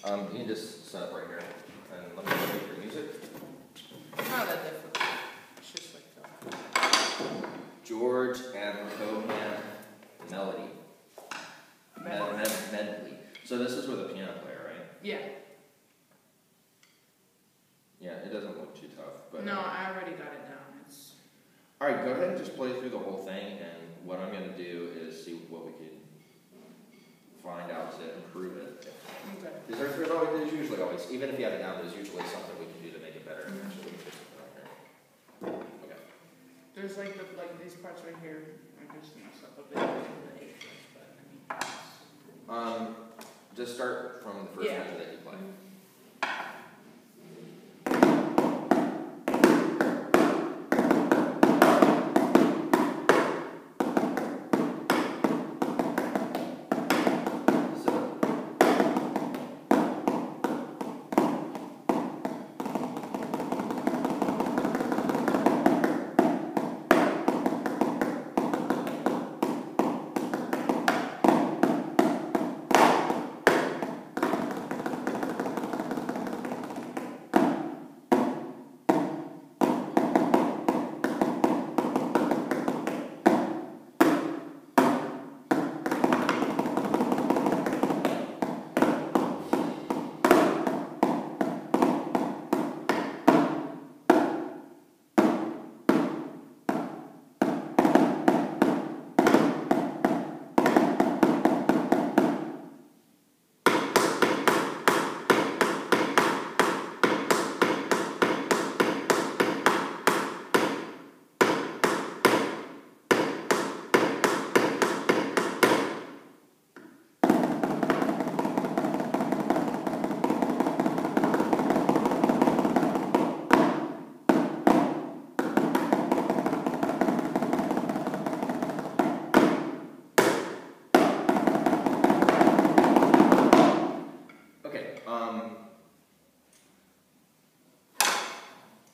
You can just set up right here, and let me read your music. Not that difficult. It's just like George and Koman Melody. Medley. So this is with a piano player, right? Yeah. Yeah, it doesn't look too tough, but no, I already got it down. It's all right. Go ahead and just play through the whole thing, and what I'm going to do is see what we can find out to improve it. okay. There's usually always, even if you have it down, there's usually something we can do to make it better. Mm-hmm. Actually, we can fix something right here. Okay. There's like these parts right here. I just messed up a bit in the eighth verse, but I mean. Just start from the first measure that you play.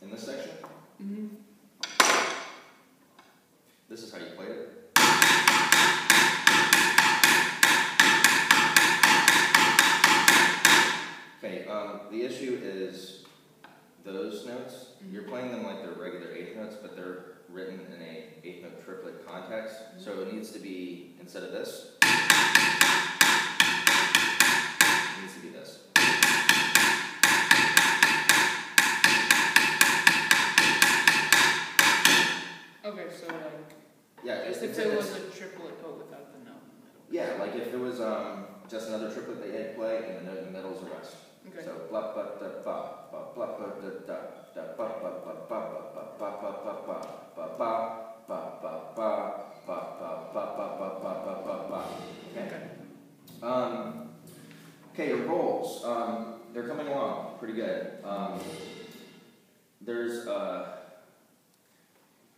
In this section, this is how you play it. Okay, the issue is those notes, you're playing them like they're regular eighth notes, but they're written in a eighth note triplet context, so it needs to be, instead of this, it needs to be this. Okay, so like, yeah, if it was a triplet but without the note in the middle. Yeah, like if it was just another triplet that you had to play and the note in the middle is a rest. Okay. So blah blah da ba ba blah blah da da da ba ba ba ba ba ba ba ba ba ba ba ba ba ba ba ba ba ba ba. Okay. Okay, your rolls. They're coming along pretty good. There's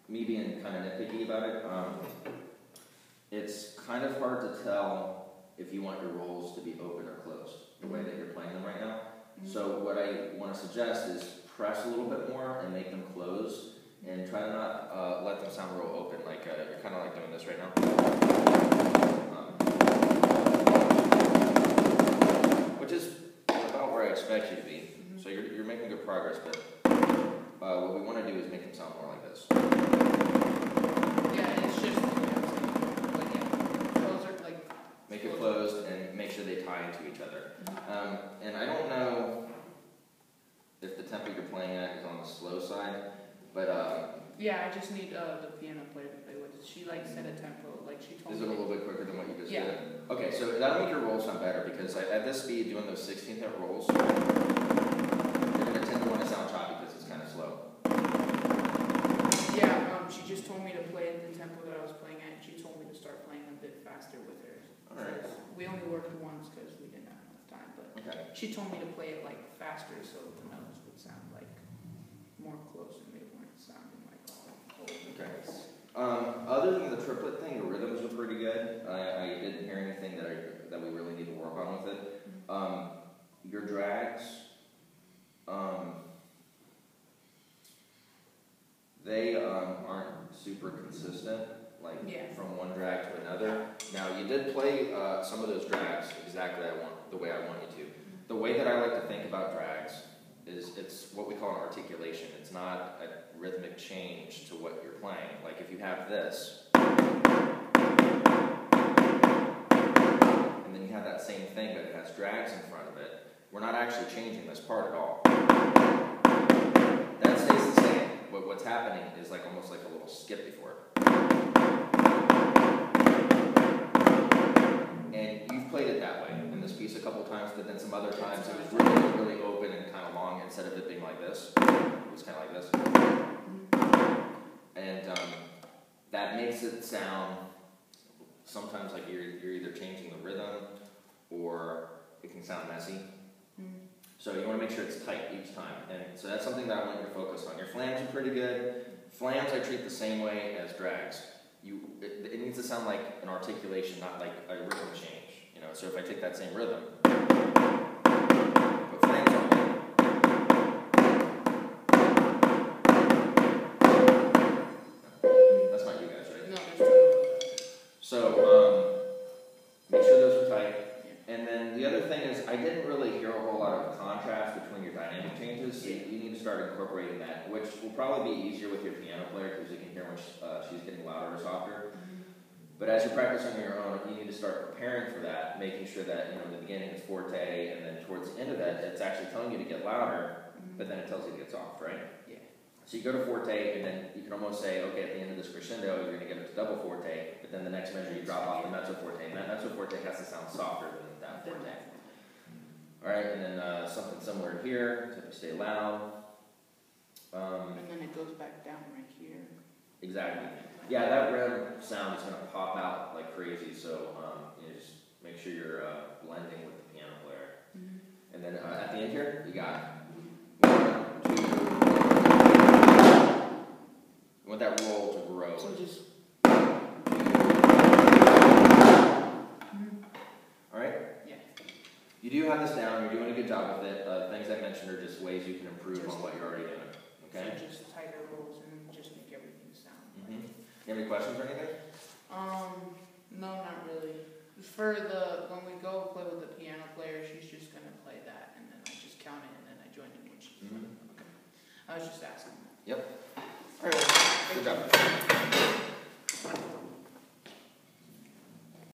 me being kind of nitpicky about it. It's kind of hard to tell if you want your rolls to be open or closed, the way that you're playing them right now. So what I want to suggest is press a little bit more and make them close, and try to not let them sound real open, like you're kind of like doing this right now. Which is about where I expect you to be. So you're making good progress, but what we want to do is make them sound more like this. Yeah, it's just make it closed and make sure they tie into each other. And I don't know if the tempo you're playing at is on the slow side, but yeah, I just need the piano player to play with. She like set a tempo, like she told me. Is it a little bit quicker than what you just did? Okay, so that'll make your rolls sound better, because at this speed, doing those 16th note rolls, you're going to tend to want to sound choppy because it's kind of slow. Yeah, she just told me to play at the tempo that I was playing at, and she told me to start playing a bit faster with her. Alright. We only worked once because we didn't have enough time, but she told me to play it like faster so the notes would sound like more close and they weren't sounding like all over the place. Other than the triplet thing, the rhythms were pretty good. I didn't hear anything that we really need to work on with it. Your drags, they aren't super consistent, like from one drag to another. Now you did play some of those drags exactly the way I want you to. The way that I like to think about drags is it's what we call an articulation. It's not a rhythmic change to what you're playing. Like if you have this, and then you have that same thing, but it has drags in front of it, we're not actually changing this part at all. That stays the same. But what's happening is like almost like a little skip before it. And you've played it that way in this piece a couple times, but then some other times it was really, really open and kind of long instead of it being like this. It was kind of like this. And that makes it sound sometimes like you're either changing the rhythm or it can sound messy. So you want to make sure it's tight each time. And so that's something that I want you to focus on. Your flams are pretty good. Flams I treat the same way as drags. It needs to sound like an articulation, not like a rhythm change. You know, so if I take that same rhythm, put flams on it. That's not you guys, right? No, that's true. So make sure those are tight. And then the other thing is, I didn't really hear a whole lot of contrast between your dynamic changes. So you need to start incorporating that, which will probably be easier with your piano player because you can hear when she's getting louder or softer. But as you practice on your own, you need to start preparing for that, making sure that in the beginning it's forte, and then towards the end of that, it's actually telling you to get louder, but then it tells you to get soft, right? Yeah. So you go to forte, and then you can almost say, okay, at the end of this crescendo, you're going to get up to double forte, but then the next measure you drop off the mezzo forte, and that mezzo forte has to sound softer than that forte. All right, and then something similar here, so you stay loud. And then it goes back down right here. Exactly. Yeah, that rem sound is going to pop out like crazy, so you just make sure you're blending with the piano player. And then at the end here, you got 1, 2, 3. You want that roll to grow. So just. Alright? Yeah. You do have this down, you're doing a good job with it. Things I mentioned are just ways you can improve on what you're already doing. Okay? So just tighter rolls and just make everything sound. You have any questions or anything? No, not really. For when we go play with the piano player, she's just gonna play that, and then I just count it, and then I join in when she's playing. Okay. I was just asking. Yep. All right. Good job.